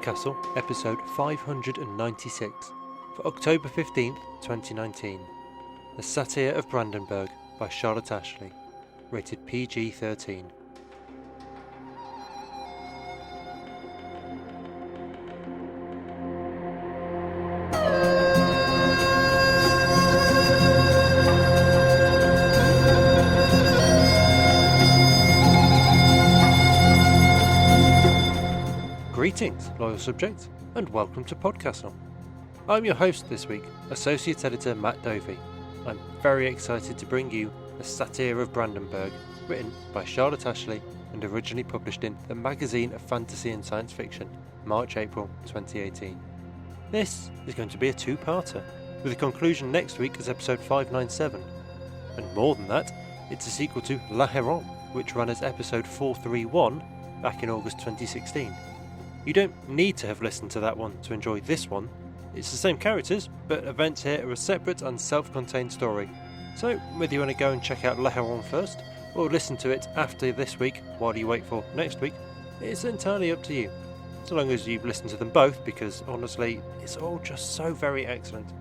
PodCastle, episode 596, for October 15th, 2019. The Satyr of Brandenburg by Charlotte Ashley, rated PG-13. Greetings, loyal subjects, and welcome to PodCastle. I'm your host this week, Associate Editor Matt Dovey. I'm very excited to bring you The Satyr of Brandenburg, written by Charlotte Ashley and originally published in the Magazine of Fantasy and Science Fiction, March-April 2018. This is going to be a two-parter, with a conclusion next week as episode 597. And more than that, it's a sequel to La Héron, which ran as episode 431 back in August 2016. You don't need to have listened to that one to enjoy this one. It's the same characters, but events here are a separate and self-contained story. So, whether you want to go and check out La Héron first, or listen to it after this week while you wait for next week, it's entirely up to you. So long as you've listened to them both, because honestly, it's all just so very excellent.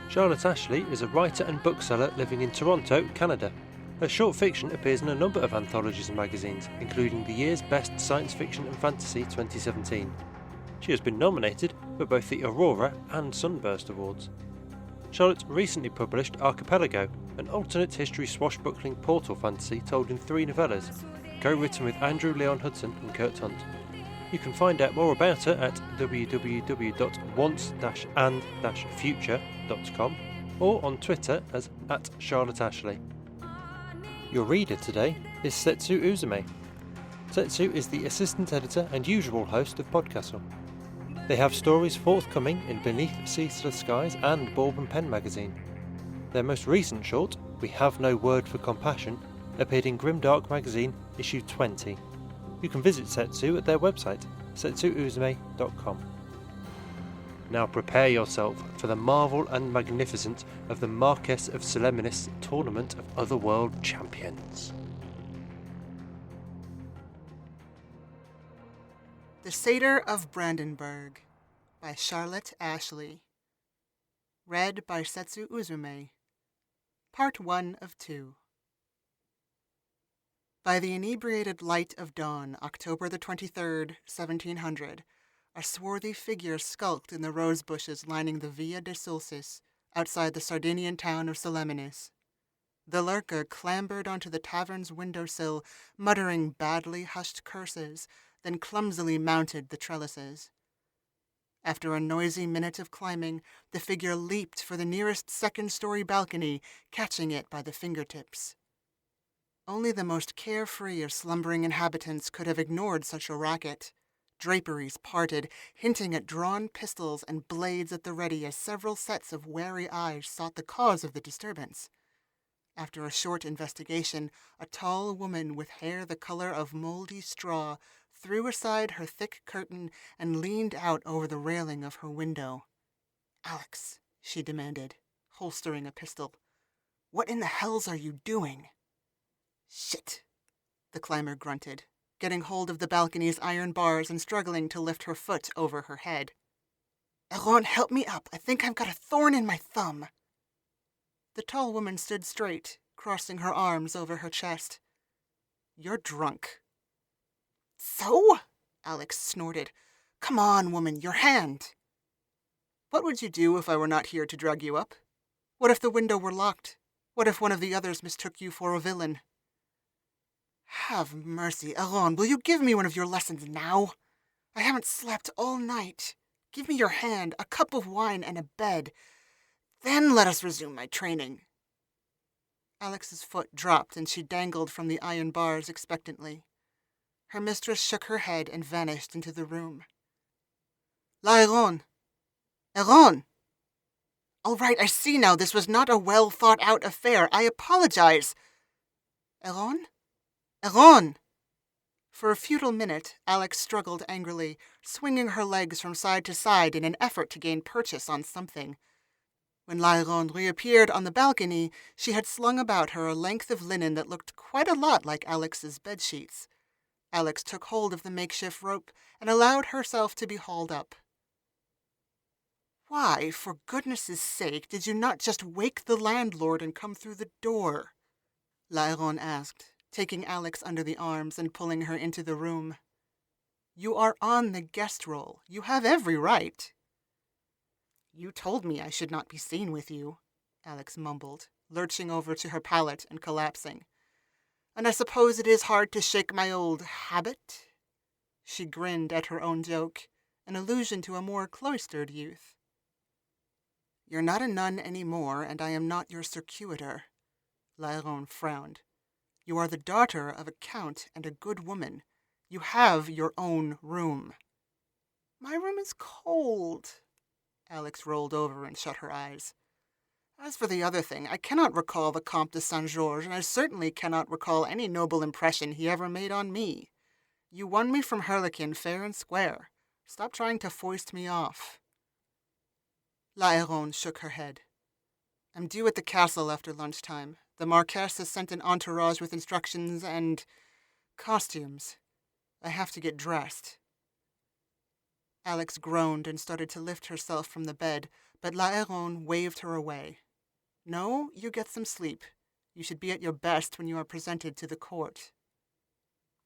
Charlotte Ashley is a writer and bookseller living in Toronto, Canada. Her short fiction appears in a number of anthologies and magazines, including the year's Best Science Fiction and Fantasy 2017. She has been nominated for both the Aurora and Sunburst Awards. Charlotte recently published Archipelago, an alternate history swashbuckling portal fantasy told in 3 novellas, co-written with Andrew Leon Hudson and Kurt Hunt. You can find out more about her at www.once-and-future.com or on Twitter as @CharlotteAshley. Your reader today is Setsu Uzume. Setsu is the assistant editor and usual host of PodCastle. They have stories forthcoming in Beneath Ceaseless Skies and Bourbon Pen magazine. Their most recent short, We Have No Word for Compassion, appeared in Grimdark magazine issue 20. You can visit Setsu at their website, setsuuzume.com. Now prepare yourself for the marvel and magnificent of the Marquess of Solemnis Tournament of Otherworld Champions. The Satyr of Brandenburg by Charlotte Ashley. Read by Setsu Uzume. Part 1 of 2. By the inebriated light of dawn, October the 23rd, 1700, a swarthy figure skulked in the rose bushes lining the Via de Sulcis, outside the Sardinian town of Solemnis. The lurker clambered onto the tavern's windowsill, muttering badly hushed curses, then clumsily mounted the trellises. After a noisy minute of climbing, the figure leaped for the nearest second-story balcony, catching it by the fingertips. Only the most carefree of slumbering inhabitants could have ignored such a racket. Draperies parted, hinting at drawn pistols and blades at the ready as several sets of wary eyes sought the cause of the disturbance. After a short investigation, a tall woman with hair the color of moldy straw threw aside her thick curtain and leaned out over the railing of her window. "Alex," she demanded, holstering a pistol, "what in the hells are you doing?" "Shit," the climber grunted, getting hold of the balcony's iron bars and struggling to lift her foot over her head. "Héron, help me up. I think I've got a thorn in my thumb." The tall woman stood straight, crossing her arms over her chest. "You're drunk." "So?" Alex snorted. "Come on, woman, your hand." "What would you do if I were not here to drug you up? What if the window were locked? What if one of the others mistook you for a villain?" "Have mercy, Héron, will you give me one of your lessons now? I haven't slept all night. Give me your hand, a cup of wine, and a bed. Then let us resume my training." Alex's foot dropped and she dangled from the iron bars expectantly. Her mistress shook her head and vanished into the room. "La Héron! Héron! All right, I see now this was not a well-thought-out affair. I apologize. Héron? Héron!" For a futile minute, Alex struggled angrily, swinging her legs from side to side in an effort to gain purchase on something. When La Héron reappeared on the balcony, she had slung about her a length of linen that looked quite a lot like Alex's bedsheets. Alex took hold of the makeshift rope and allowed herself to be hauled up. Why, for goodness' sake, did you not just wake the landlord and come through the door? Laeron asked, taking Alex under the arms and pulling her into the room. You are on the guest roll. You have every right. You told me I should not be seen with you, Alex mumbled, lurching over to her pallet and collapsing. And I suppose it is hard to shake my old habit? She grinned at her own joke, an allusion to a more cloistered youth. You're not a nun any more, and I am not your circuiter. Laeron frowned. You are the daughter of a count and a good woman. You have your own room. My room is cold. Alex rolled over and shut her eyes. As for the other thing, I cannot recall the Comte de Saint-Georges, and I certainly cannot recall any noble impression he ever made on me. You won me from Herlikin fair and square. Stop trying to foist me off. Laeron shook her head. I'm due at the castle after lunchtime. The Marquess has sent an entourage with instructions and costumes. I have to get dressed. Alex groaned and started to lift herself from the bed, but Laeron waved her away. No, you get some sleep. You should be at your best when you are presented to the court.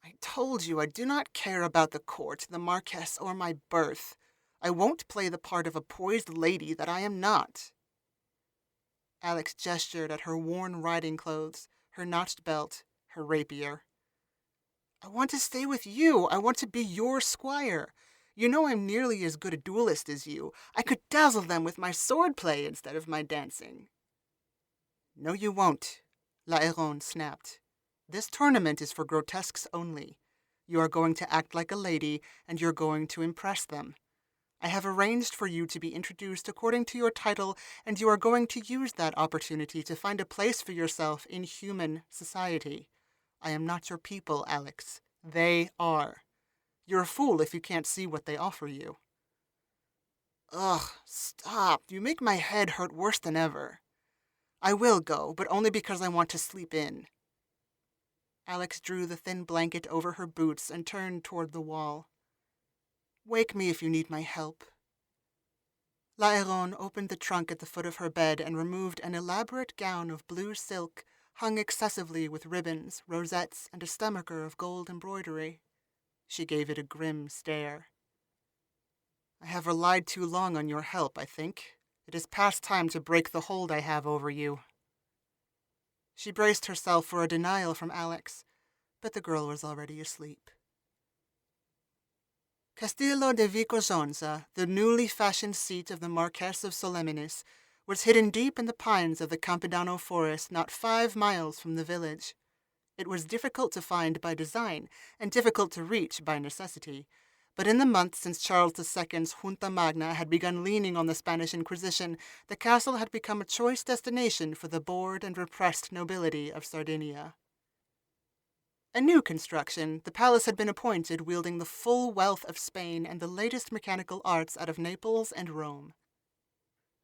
I told you I do not care about the court, the Marquess, or my birth. I won't play the part of a poised lady that I am not. Alex gestured at her worn riding clothes, her notched belt, her rapier. I want to stay with you. I want to be your squire. You know I'm nearly as good a duelist as you. I could dazzle them with my swordplay instead of my dancing. No, you won't, Laeron snapped. This tournament is for grotesques only. You are going to act like a lady, and you're going to impress them. I have arranged for you to be introduced according to your title, and you are going to use that opportunity to find a place for yourself in human society. I am not your people, Alex. They are. You're a fool if you can't see what they offer you. Ugh, stop. You make my head hurt worse than ever. I will go, but only because I want to sleep in. Alex drew the thin blanket over her boots and turned toward the wall. Wake me if you need my help. Laeron opened the trunk at the foot of her bed and removed an elaborate gown of blue silk hung excessively with ribbons, rosettes, and a stomacher of gold embroidery. She gave it a grim stare. I have relied too long on your help, I think. It is past time to break the hold I have over you. She braced herself for a denial from Alex, but the girl was already asleep. Castillo de Vicozonza, the newly fashioned seat of the Marquess of Soleminis, was hidden deep in the pines of the Campidano forest not 5 miles from the village. It was difficult to find by design and difficult to reach by necessity, but in the months since Charles II's Junta Magna had begun leaning on the Spanish Inquisition, the castle had become a choice destination for the bored and repressed nobility of Sardinia. A new construction, the palace had been appointed wielding the full wealth of Spain and the latest mechanical arts out of Naples and Rome.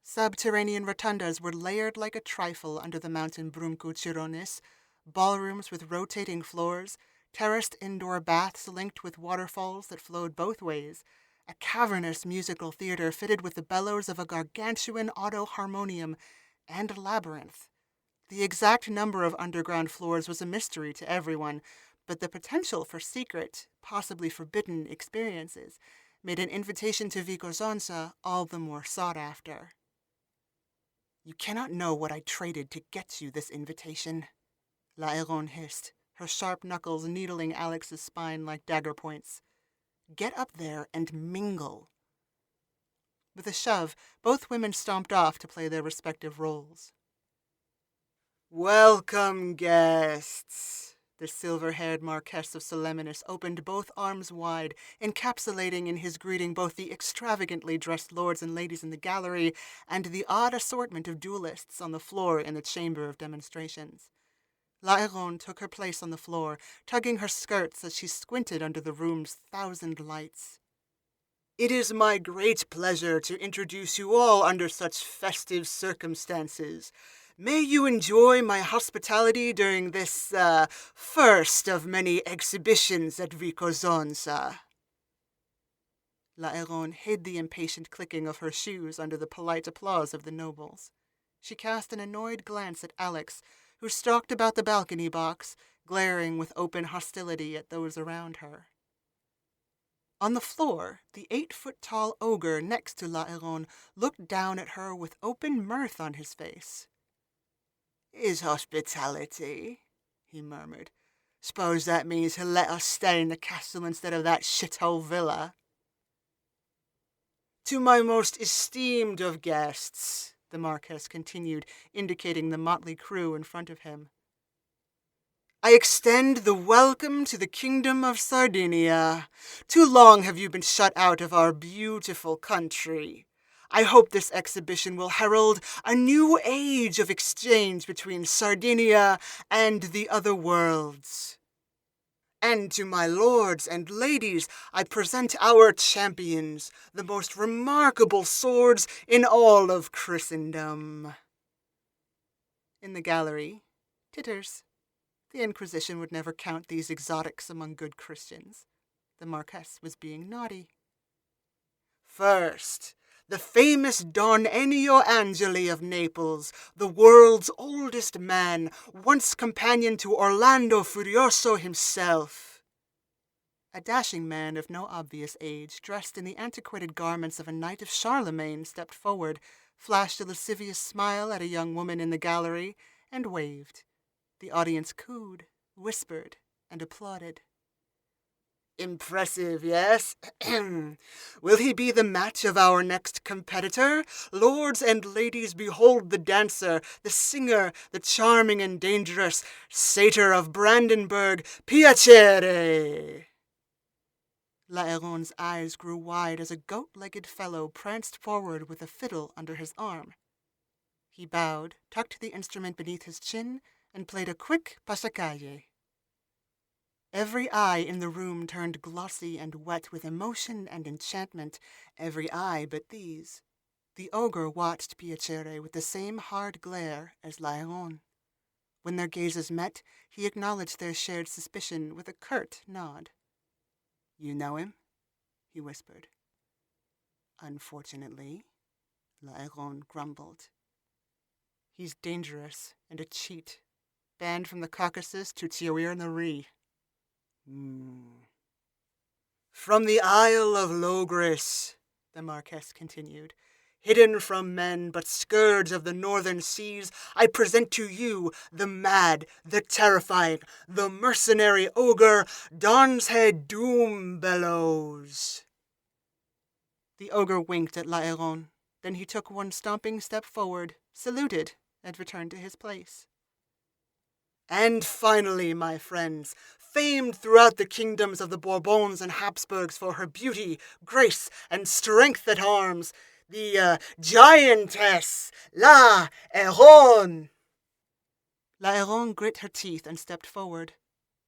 Subterranean rotundas were layered like a trifle under the mountain Brunco-Chirones, ballrooms with rotating floors, terraced indoor baths linked with waterfalls that flowed both ways, a cavernous musical theater fitted with the bellows of a gargantuan auto-harmonium, and a labyrinth. The exact number of underground floors was a mystery to everyone, but the potential for secret, possibly forbidden experiences made an invitation to Vicozonza all the more sought after. You cannot know what I traded to get you this invitation, Laeron hissed, her sharp knuckles needling Alex's spine like dagger points. Get up there and mingle. With a shove, both women stomped off to play their respective roles. Welcome, guests! The silver-haired Marquess of Soleminis opened both arms wide, encapsulating in his greeting both the extravagantly dressed lords and ladies in the gallery and the odd assortment of duelists on the floor in the chamber of demonstrations. Laeron took her place on the floor, tugging her skirts as she squinted under the room's 1,000 lights. It is my great pleasure to introduce you all under such festive circumstances. May you enjoy my hospitality during this, first of many exhibitions at Vikozonsa. La Héronne hid the impatient clicking of her shoes under the polite applause of the nobles. She cast an annoyed glance at Alex, who stalked about the balcony box, glaring with open hostility at those around her. On the floor, the 8-foot-tall ogre next to La Héronne looked down at her with open mirth on his face. "His hospitality," he murmured. "Suppose that means he'll let us stay in the castle instead of that shithole villa." "To my most esteemed of guests," the Marquess continued, indicating the motley crew in front of him, "I extend the welcome to the Kingdom of Sardinia. Too long have you been shut out of our beautiful country. I hope this exhibition will herald a new age of exchange between Sardinia and the other worlds. And to my lords and ladies, I present our champions, the most remarkable swords in all of Christendom." In the gallery, titters. The Inquisition would never count these exotics among good Christians. The Marquess was being naughty. "First, the famous Don Ennio Angeli of Naples, the world's oldest man, once companion to Orlando Furioso himself." A dashing man of no obvious age, dressed in the antiquated garments of a knight of Charlemagne, stepped forward, flashed a lascivious smile at a young woman in the gallery, and waved. The audience cooed, whispered, and applauded. "Impressive, yes? Will he be the match of our next competitor? Lords and ladies, behold the dancer, the singer, the charming and dangerous Satyr of Brandenburg, Piacere!" La Héronne's eyes grew wide as a goat-legged fellow pranced forward with a fiddle under his arm. He bowed, tucked the instrument beneath his chin, and played a quick passacalle. Every eye in the room turned glossy and wet with emotion and enchantment, every eye but these. The ogre watched Piacere with the same hard glare as La Héronne. When their gazes met, he acknowledged their shared suspicion with a curt nod. "You know him?" he whispered. "Unfortunately," La Héronne grumbled. "He's dangerous and a cheat. Banned from the Caucasus to Tyrrhenirie." "From the Isle of Logris," the Marquess continued, "hidden from men but scourge of the northern seas, I present to you the mad, the terrifying, the mercenary ogre, Donshead Doombellows." The ogre winked at La Héronne. Then he took one stomping step forward, saluted, and returned to his place. "And finally, my friends, famed throughout the kingdoms of the Bourbons and Habsburgs for her beauty, grace, and strength at arms, the giantess, La Héronne." La Héronne grit her teeth and stepped forward.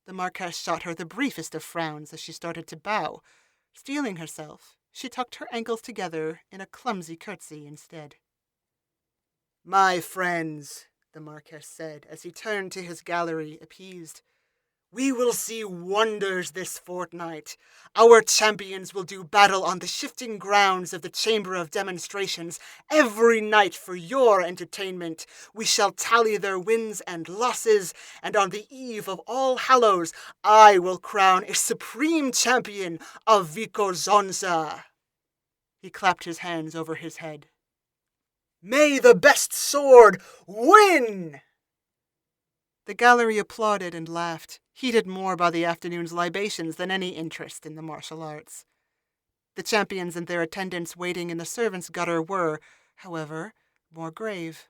The Marquess shot her the briefest of frowns as she started to bow. Steeling herself, she tucked her ankles together in a clumsy curtsy instead. "My friends," the Marquess said as he turned to his gallery, appeased, "we will see wonders this fortnight. Our champions will do battle on the shifting grounds of the Chamber of Demonstrations every night for your entertainment. We shall tally their wins and losses, and on the eve of All Hallows, I will crown a supreme champion of Vikozonsa." He clapped his hands over his head. "May the best sword win!" The gallery applauded and laughed, heated more by the afternoon's libations than any interest in the martial arts. The champions and their attendants waiting in the servants' gutter were, however, more grave.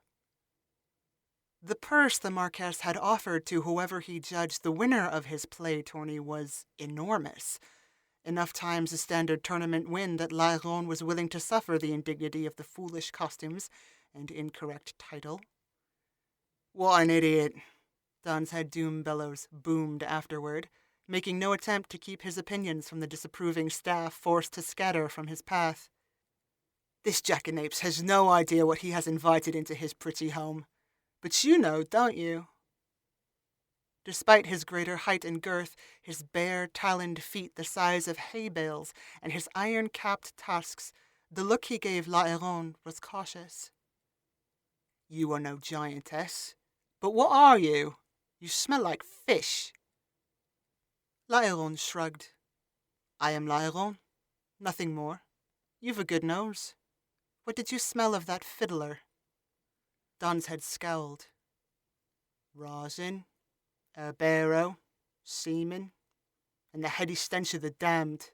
The purse the Marquess had offered to whoever he judged the winner of his play tourney was enormous. Enough times the standard tournament win that La Héronne was willing to suffer the indignity of the foolish costumes and incorrect title. "What an idiot," Donshead Doombellows boomed afterward, making no attempt to keep his opinions from the disapproving staff forced to scatter from his path. "This jackanapes has no idea what he has invited into his pretty home. But you know, don't you? Despite his greater height and girth, his bare, taloned feet the size of hay bales, and his iron-capped tusks, the look he gave La Héronne was cautious. You are no giantess. But what are you? You smell like fish. La Héronne shrugged. I am La Héronne. Nothing more. You've a good nose. What did you smell of that fiddler? Don's head scowled. Rosin, barrow, semen, and the heady stench of the damned.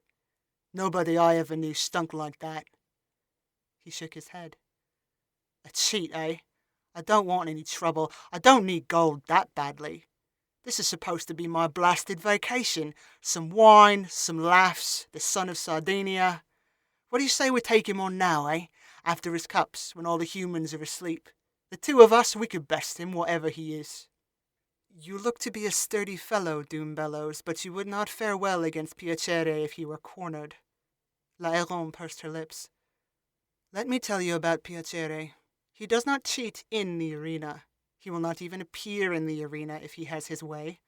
Nobody I ever knew stunk like that. He shook his head. A cheat, eh? I don't want any trouble. I don't need gold that badly. This is supposed to be my blasted vacation. Some wine, some laughs, the sun of Sardinia. What do you say we take him on now, eh? After his cups, when all the humans are asleep. The two of us, we could best him, whatever he is. You look to be a sturdy fellow, Doombellows, but you would not fare well against Piacere if you were cornered. La Héronne pursed her lips. Let me tell you about Piacere. He does not cheat in the arena. He will not even appear in the arena if he has his way.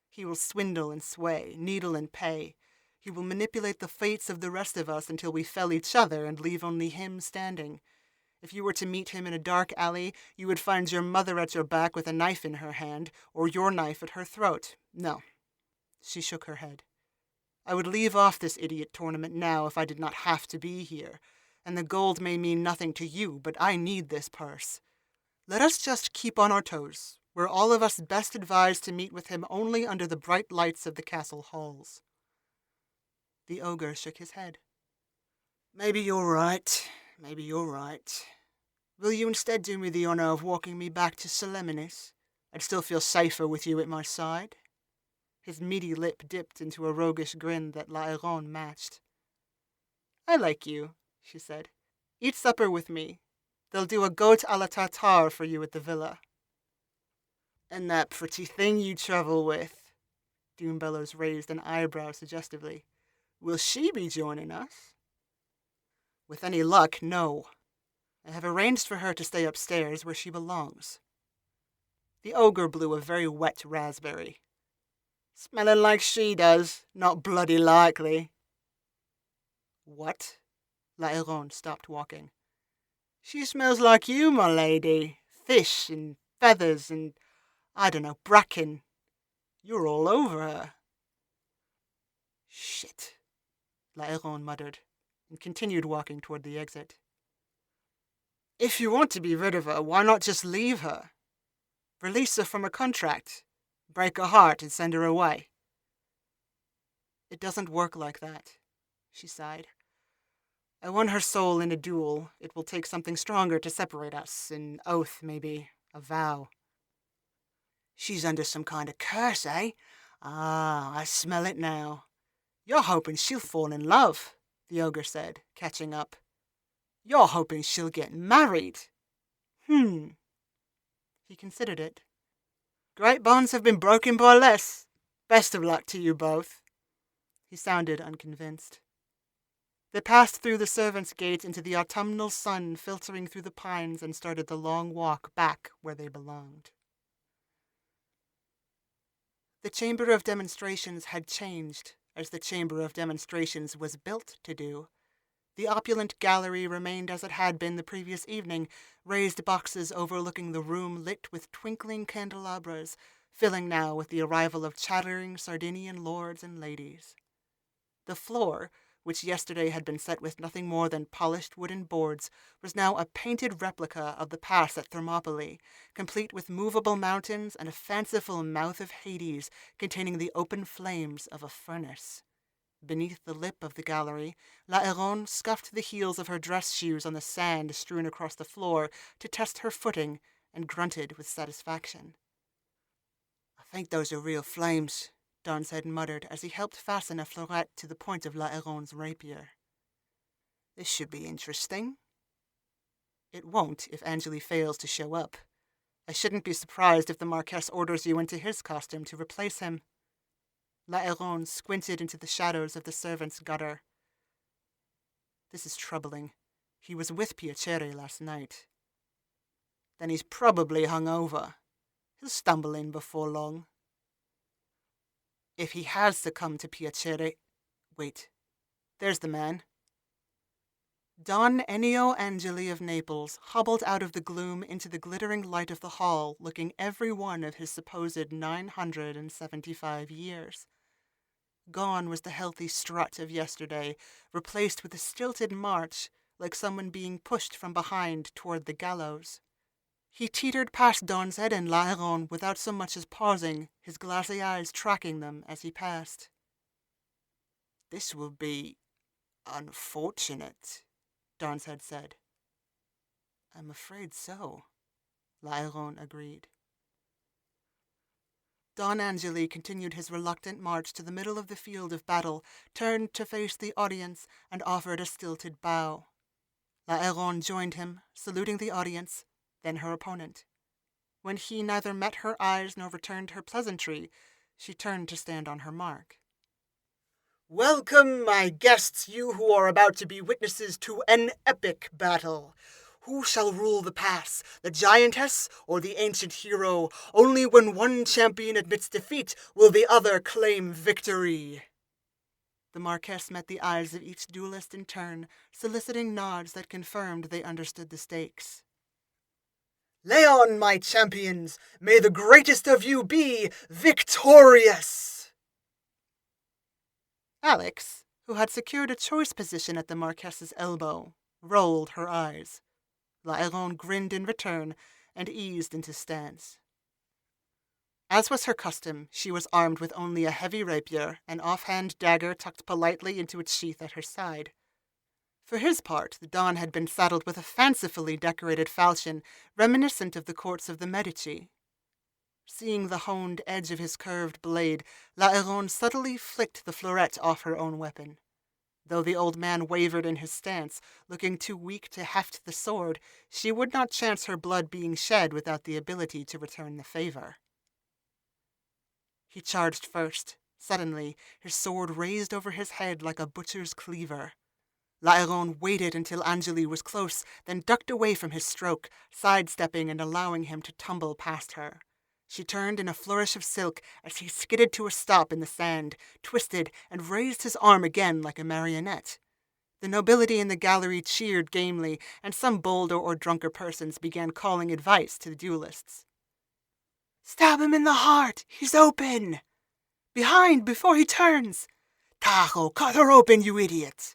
He will swindle and sway, needle and pay. He will manipulate the fates of the rest of us until we fell each other and leave only him standing. If you were to meet him in a dark alley, you would find your mother at your back with a knife in her hand, or your knife at her throat. No. She shook her head. I would leave off this idiot tournament now if I did not have to be here, and the gold may mean nothing to you, but I need this purse. Let us just keep on our toes. We're all of us best advised to meet with him only under the bright lights of the castle halls. The ogre shook his head. Maybe you're right. Maybe you're right. Will you instead do me the honor of walking me back to Solemnis? I'd still feel safer with you at my side. His meaty lip dipped into a roguish grin that La Héronne matched. I like you, she said. Eat supper with me. They'll do a goat à la tartare for you at the villa. And that pretty thing you travel with? Doombellows raised an eyebrow suggestively. Will she be joining us? With any luck, no. I have arranged for her to stay upstairs where she belongs. The ogre blew a very wet raspberry. Smelling like she does, not bloody likely. What? La Héronne stopped walking. She smells like you, my lady. Fish and feathers and, I don't know, bracken. You're all over her. Shit, La Héronne muttered, and continued walking toward the exit. If you want to be rid of her, why not just leave her? Release her from a contract, break her heart and send her away. It doesn't work like that, she sighed. I won her soul in a duel. It will take something stronger to separate us, an oath maybe, a vow. She's under some kind of curse, eh? Ah, I smell it now. You're hoping she'll fall in love, the ogre said, catching up. You're hoping she'll get married. He considered it. Great bonds have been broken by less. Best of luck to you both. He sounded unconvinced. They passed through the servants' gate into the autumnal sun filtering through the pines and started the long walk back where they belonged. The Chamber of Demonstrations had changed, as the Chamber of Demonstrations was built to do. The opulent gallery remained as it had been the previous evening, raised boxes overlooking the room lit with twinkling candelabras, filling now with the arrival of chattering Sardinian lords and ladies. The floor, which yesterday had been set with nothing more than polished wooden boards, was now a painted replica of the pass at Thermopylae, complete with movable mountains and a fanciful mouth of Hades containing the open flames of a furnace. Beneath the lip of the gallery, La Héronne scuffed the heels of her dress shoes on the sand strewn across the floor to test her footing and grunted with satisfaction. I think those are real flames, Don's head muttered as he helped fasten a fleuret to the point of La Héronne's rapier. This should be interesting. It won't if Angeli fails to show up. I shouldn't be surprised if the Marquess orders you into his costume to replace him. La Héronne squinted into the shadows of the servants' gutter. This is troubling. He was with Piacere last night. then he's probably hungover. He'll stumble in before long. If he has succumbed to piacere... Wait, there's the man. Don Ennio Angeli of Naples hobbled out of the gloom into the glittering light of the hall, looking every one of his supposed 975 years. Gone was the healthy strut of yesterday, replaced with a stilted march, like someone being pushed from behind toward the gallows. He teetered past Don's head and Laéron without so much as pausing, his glassy eyes tracking them as he passed. This will be unfortunate, Don's head said. I'm afraid so, Laéron agreed. Don Angeli continued his reluctant march to the middle of the field of battle, turned to face the audience, and offered a stilted bow. Laéron joined him, saluting the audience, then her opponent. When he neither met her eyes nor returned her pleasantry, she turned to stand on her mark. Welcome, my guests, you who are about to be witnesses to an epic battle. Who shall rule the pass, the giantess or the ancient hero? Only when one champion admits defeat will the other claim victory. The Marquess met the eyes of each duelist in turn, soliciting nods that confirmed they understood the stakes. Lay on, my champions! May the greatest of you be victorious! Alex, who had secured a choice position at the Marquess's elbow, rolled her eyes. Laéron grinned in return and eased into stance. As was her custom, she was armed with only a heavy rapier, an offhand dagger tucked politely into its sheath at her side. For his part, the Don had been saddled with a fancifully decorated falchion, reminiscent of the courts of the Medici. Seeing the honed edge of his curved blade, Laéron subtly flicked the fleuret off her own weapon. Though the old man wavered in his stance, looking too weak to heft the sword, she would not chance her blood being shed without the ability to return the favor. He charged first. Suddenly, his sword raised over his head like a butcher's cleaver. Laéron waited until Angeli was close, then ducked away from his stroke, sidestepping and allowing him to tumble past her. She turned in a flourish of silk as he skidded to a stop in the sand, twisted, and raised his arm again like a marionette. The nobility in the gallery cheered gamely, and some bolder or drunker persons began calling advice to the duelists. Stab him in the heart! He's open! Behind, before he turns! Tahoe, cut her open, you idiot!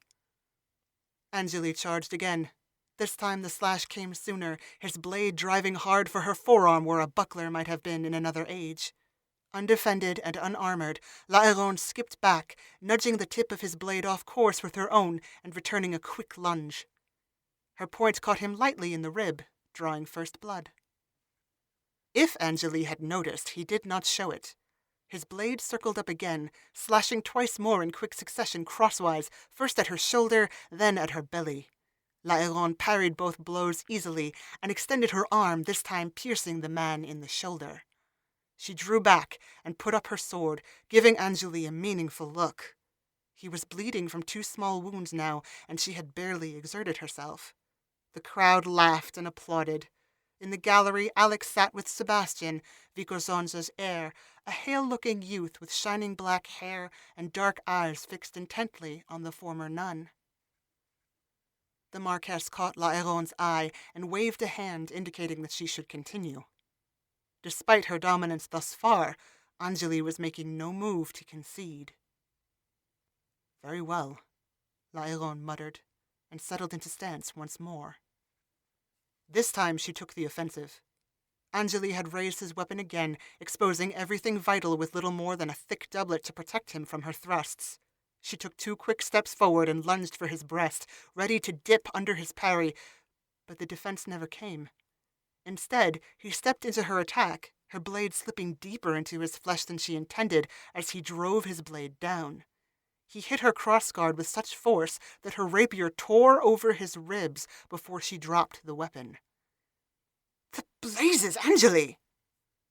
Angeli charged again. This time the slash came sooner, his blade driving hard for her forearm where a buckler might have been in another age. Undefended and unarmored, Laéron skipped back, nudging the tip of his blade off course with her own and returning a quick lunge. Her point caught him lightly in the rib, drawing first blood. If Angeli had noticed, he did not show it. His blade circled up again, slashing twice more in quick succession crosswise, first at her shoulder, then at her belly. Laéron parried both blows easily and extended her arm, this time piercing the man in the shoulder. She drew back and put up her sword, giving Angeli a meaningful look. He was bleeding from 2 small wounds now, and she had barely exerted herself. The crowd laughed and applauded. In the gallery, Alex sat with Sebastian, Vicozonza's heir, a hale-looking youth with shining black hair and dark eyes fixed intently on the former nun. The Marquess caught Laéron's eye and waved a hand indicating that she should continue. Despite her dominance thus far, Angeli was making no move to concede. Very well, Laéron muttered, and settled into stance once more. This time she took the offensive. Angeli had raised his weapon again, exposing everything vital with little more than a thick doublet to protect him from her thrusts. She took 2 quick steps forward and lunged for his breast, ready to dip under his parry, but the defense never came. Instead, he stepped into her attack, her blade slipping deeper into his flesh than she intended as he drove his blade down. He hit her crossguard with such force that her rapier tore over his ribs before she dropped the weapon. "The blazes, Angeli!"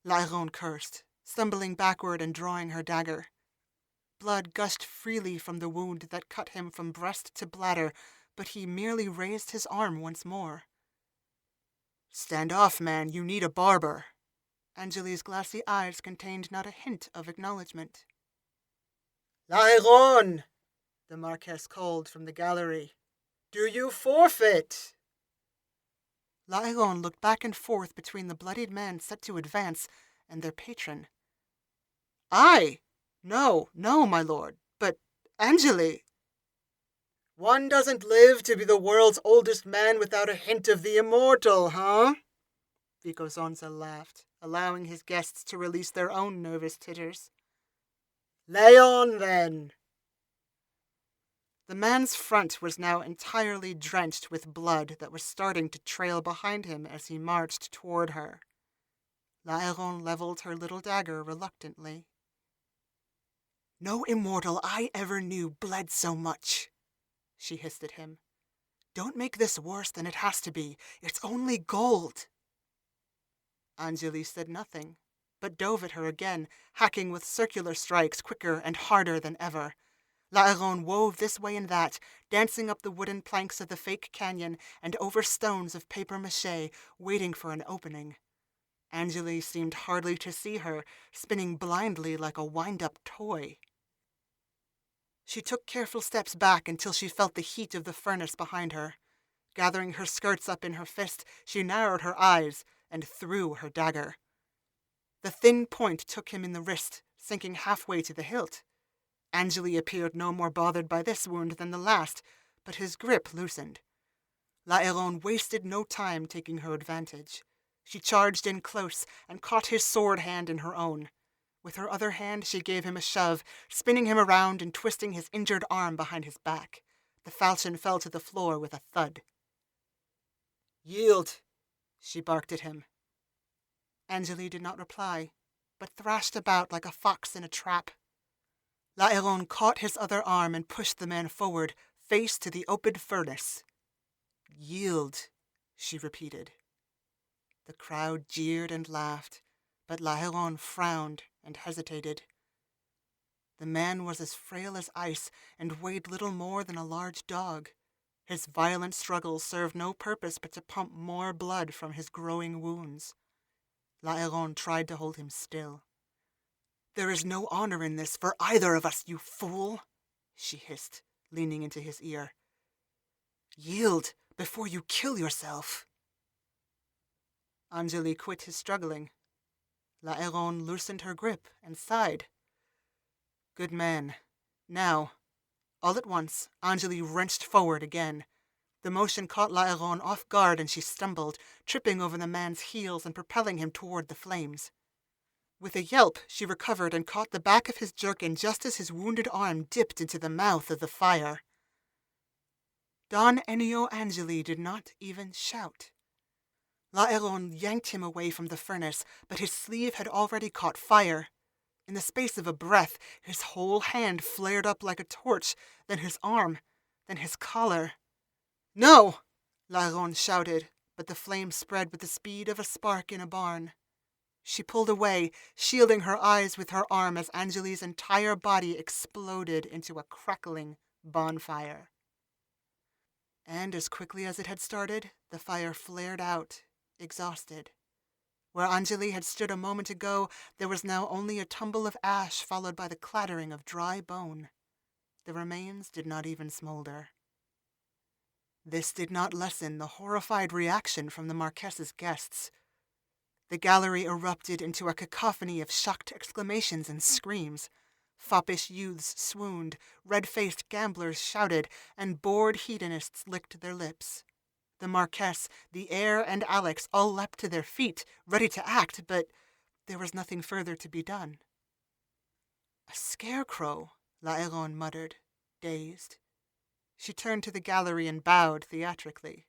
Laéron cursed, stumbling backward and drawing her dagger. Blood gushed freely from the wound that cut him from breast to bladder, but he merely raised his arm once more. Stand off, man, you need a barber. Angeli's glassy eyes contained not a hint of acknowledgement. Lairon, the Marquess called from the gallery. Do you forfeit? Lairon looked back and forth between the bloodied man set to advance and their patron. I? No, my lord, but Angeli. One doesn't live to be the world's oldest man without a hint of the immortal, huh? Vicozonza laughed, allowing his guests to release their own nervous titters. Lay on, then. The man's front was now entirely drenched with blood that was starting to trail behind him as he marched toward her. Lairon leveled her little dagger reluctantly. No immortal I ever knew bled so much, she hissed at him. Don't make this worse than it has to be. It's only gold. Angeli said nothing, but dove at her again, hacking with circular strikes quicker and harder than ever. Lairon wove this way and that, dancing up the wooden planks of the fake canyon and over stones of papier-mâché, waiting for an opening. Angeli seemed hardly to see her, spinning blindly like a wind-up toy. She took careful steps back until she felt the heat of the furnace behind her. Gathering her skirts up in her fist, she narrowed her eyes and threw her dagger. The thin point took him in the wrist, sinking halfway to the hilt. Angeli appeared no more bothered by this wound than the last, but his grip loosened. Lairon wasted no time taking her advantage. She charged in close and caught his sword hand in her own. With her other hand, she gave him a shove, spinning him around and twisting his injured arm behind his back. The falchion fell to the floor with a thud. Yield, she barked at him. Angeli did not reply, but thrashed about like a fox in a trap. Lairon caught his other arm and pushed the man forward, face to the open furnace. Yield, she repeated. The crowd jeered and laughed, but Lairon frowned and hesitated. The man was as frail as ice and weighed little more than a large dog. His violent struggles served no purpose but to pump more blood from his growing wounds. Lairon tried to hold him still. There is no honor in this for either of us, you fool, she hissed, leaning into his ear. Yield before you kill yourself. Angeli quit his struggling. Lairon loosened her grip and sighed. Good man. Now. All at once, Angeli wrenched forward again. The motion caught Lairon off guard and she stumbled, tripping over the man's heels and propelling him toward the flames. With a yelp, she recovered and caught the back of his jerkin just as his wounded arm dipped into the mouth of the fire. Don Ennio Angeli did not even shout. Lairon yanked him away from the furnace, but his sleeve had already caught fire. In the space of a breath, his whole hand flared up like a torch, then his arm, then his collar. No! Lairon shouted, but the flame spread with the speed of a spark in a barn. She pulled away, shielding her eyes with her arm as Angeli's entire body exploded into a crackling bonfire. And as quickly as it had started, the fire flared out, exhausted. Where Angeli had stood a moment ago, there was now only a tumble of ash followed by the clattering of dry bone. The remains did not even smolder. This did not lessen the horrified reaction from the Marquess's guests. The gallery erupted into a cacophony of shocked exclamations and screams. Foppish youths swooned, red-faced gamblers shouted, and bored hedonists licked their lips. The Marquess, the heir, and Alex all leapt to their feet, ready to act, but there was nothing further to be done. A scarecrow, Lairon muttered, dazed. She turned to the gallery and bowed theatrically.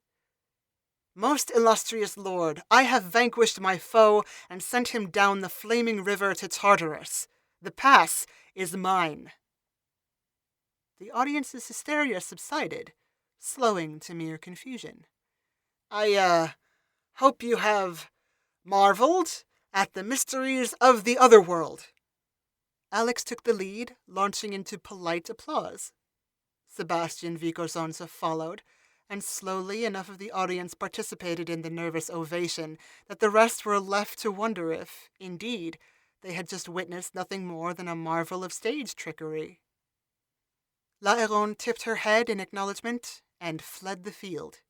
Most illustrious lord, I have vanquished my foe and sent him down the flaming river to Tartarus. The pass is mine. The audience's hysteria subsided, slowing to mere confusion. I hope you have marveled at the mysteries of the other world. Alex took the lead, launching into polite applause. Sebastian Vicozonza followed, and slowly enough of the audience participated in the nervous ovation that the rest were left to wonder if, indeed, they had just witnessed nothing more than a marvel of stage trickery. La Héronne tipped her head in acknowledgement and fled the field.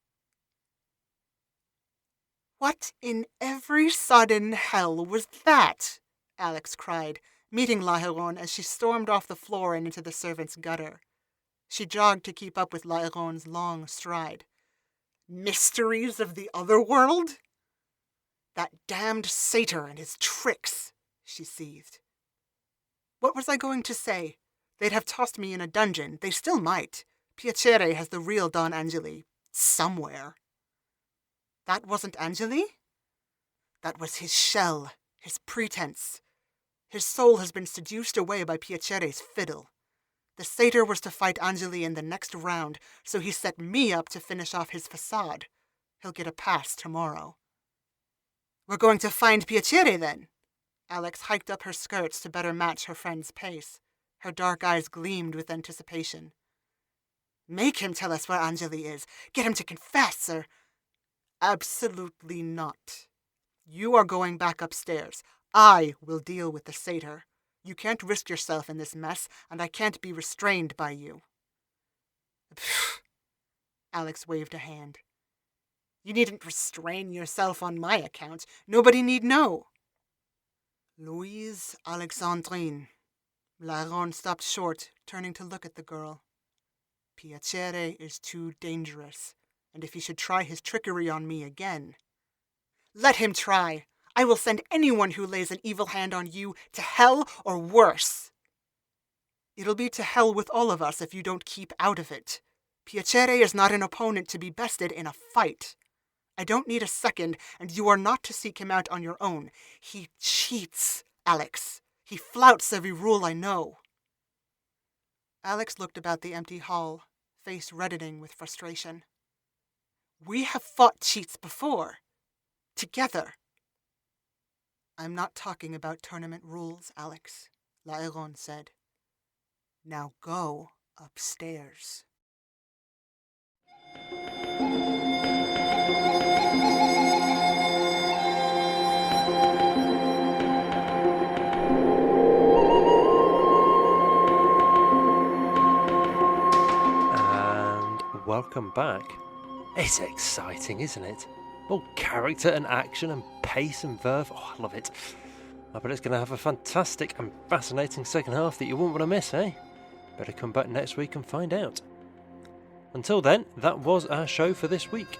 "What in every sodden hell was that?" Alex cried, meeting La Héronne as she stormed off the floor and into the servants' gutter. She jogged to keep up with La Héronne's long stride. "Mysteries of the other world? That damned satyr and his tricks," she seethed. "What was I going to say? They'd have tossed me in a dungeon. They still might. Piacere has the real Don Angeli. Somewhere." "That wasn't Angeli?" "That was his shell, his pretense. His soul has been seduced away by Piacere's fiddle. The satyr was to fight Angeli in the next round, so he set me up to finish off his facade. He'll get a pass tomorrow." "We're going to find Piacere, then?" Alex hiked up her skirts to better match her friend's pace. Her dark eyes gleamed with anticipation. "Make him tell us where Angeli is. Get him to confess, or—" "Absolutely not. You are going back upstairs. I will deal with the satyr. You can't risk yourself in this mess, and I can't be restrained by you." "Pfft." Alex waved a hand. "You needn't restrain yourself on my account. Nobody need know." "Louise Alexandrine." La Héronne stopped short, turning to look at the girl. "Piacere is too dangerous, and if he should try his trickery on me again—" "Let him try. I will send anyone who lays an evil hand on you to hell or worse." "It'll be to hell with all of us if you don't keep out of it. Piacere is not an opponent to be bested in a fight. I don't need a second, and you are not to seek him out on your own. He cheats, Alex. He flouts every rule I know." Alex looked about the empty hall, face reddening with frustration. "We have fought cheats before. Together." "I'm not talking about tournament rules, Alex," La Héronne said. "Now go upstairs." And welcome back. It's exciting, isn't it? All character and action and pace and verve. Oh, I love it. I bet it's going to have a fantastic and fascinating second half that you won't want to miss, eh? Better come back next week and find out. Until then, that was our show for this week.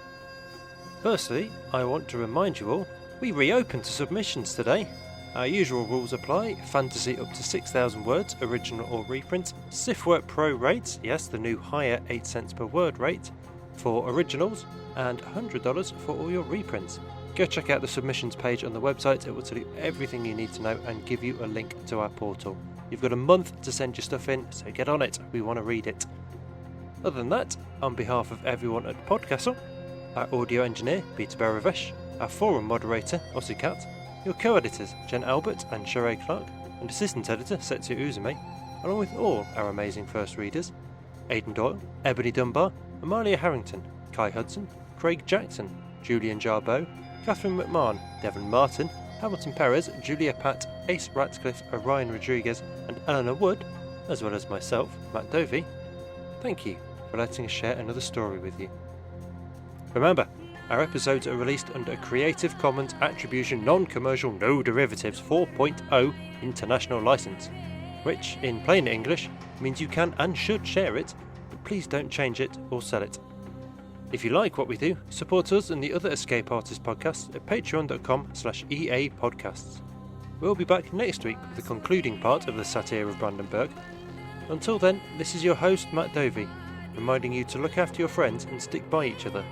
Firstly, I want to remind you all, we reopened to submissions today. Our usual rules apply: fantasy up to 6,000 words, original or reprint, Sifwork Pro rates, yes, the new higher 8 cents per word rate, for originals, and $100 for all your reprints. Go check out the submissions page on the website. It will tell you everything you need to know and give you a link to our portal. You've got a month to send your stuff in, so get on it. We want to read it. Other than that, on behalf of everyone at PodCastle, our audio engineer, Peter Baravesh, our forum moderator, Ossie Cat, your co-editors, Jen Albert and Sheree Clark, and assistant editor, Satyr Uzume, along with all our amazing first readers, Aidan Doyle, Ebony Dunbar, Amalia Harrington, Kai Hudson, Craig Jackson, Julian Jarboe, Catherine McMahon, Devon Martin, Hamilton Perez, Julia Patt, Ace Ratcliffe, Orion Rodriguez, and Eleanor Wood, as well as myself, Matt Dovey. Thank you for letting us share another story with you. Remember, our episodes are released under a Creative Commons Attribution Non-Commercial No Derivatives 4.0 International License, which, in plain English, means you can and should share it, but please don't change it or sell it. If you like what we do, support us and the other Escape Artist podcasts at patreon.com/EA Podcasts. We'll be back next week with the concluding part of the Satyr of Brandenburg. Until then, this is your host, Matt Dovey, reminding you to look after your friends and stick by each other,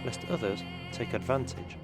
lest others take advantage.